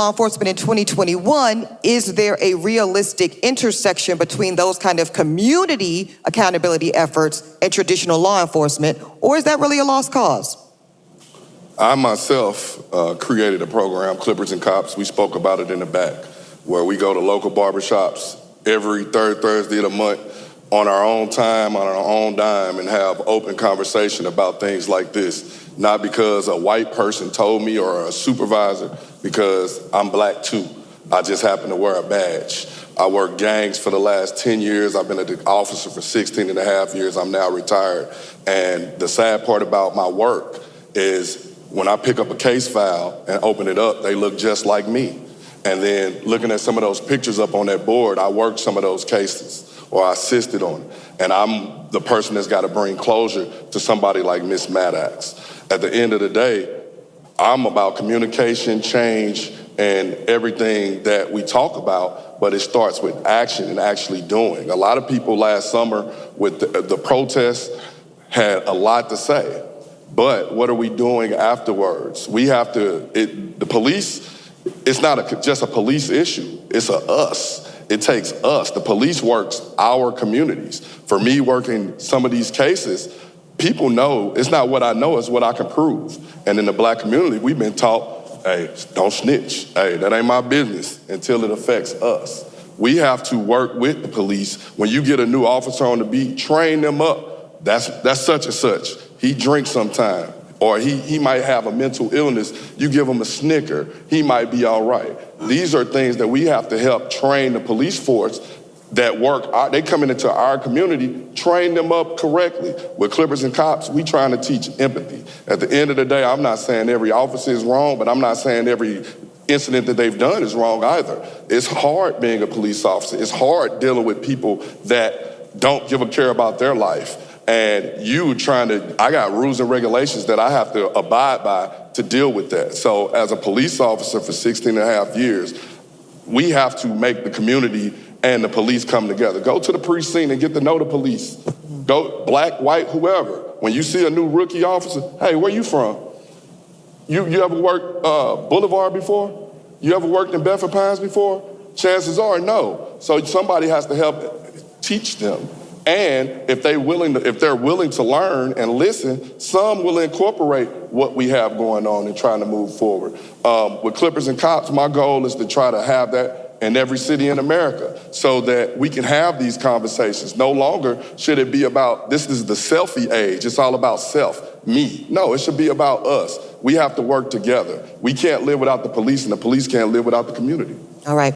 law enforcement in 2021, is there a realistic intersection between those kind of community accountability efforts and traditional law enforcement, or is that really a lost cause? I myself created a program, Clippers and Cops. We spoke about it in the back, where we go to local barbershops every third Thursday of the month on our own time, on our own dime, and have open conversation about things like this. Not because a white person told me or a supervisor, because I'm black too. I just happen to wear a badge. I worked gangs for the last 10 years. I've been an officer for 16 and a half years. I'm now retired. And the sad part about my work is when I pick up a case file and open it up, they look just like me. And then looking at some of those pictures up on that board, I worked some of those cases or I assisted on it. And I'm the person that's got to bring closure to somebody like Miss Maddox. At the end of the day, I'm about communication, change, and everything that we talk about, but it starts with action and actually doing. A lot of people last summer with the protests had a lot to say, but what are we doing afterwards? We have to, the police, it's not just a police issue, it's a us. It takes us. The police works our communities. For me working some of these cases, people know it's not what I know, it's what I can prove. And in the black community, we've been taught, hey, don't snitch. Hey, that ain't my business until it affects us. We have to work with the police. When you get a new officer on the beat, train them up. That's such and such. He drinks sometime, or he might have a mental illness. You give him a Snicker, he might be all right. These are things that we have to help train the police force that work. They come into our community, train them up correctly. With Clippers and Cops, we trying to teach empathy. At the end of the day, I'm not saying every officer is wrong, but I'm not saying every incident that they've done is wrong either. It's hard being a police officer. It's hard dealing with people that don't give a care about their life. And I got rules and regulations that I have to abide by to deal with that. So as a police officer for 16 and a half years, we have to make the community and the police come together. Go to the precinct and get to know the police. Go black, white, whoever. When you see a new rookie officer, hey, where you from? You ever worked Boulevard before? You ever worked in Bedford Pines before? Chances are no. So somebody has to help teach them. And if they're willing to learn and listen, some will incorporate what we have going on and trying to move forward. With Clippers and Cops, my goal is to try to have that in every city in America so that we can have these conversations. No longer should it be about, this is the selfie age, it's all about self, me. No, it should be about us. We have to work together. We can't live without the police, and the police can't live without the community. All right.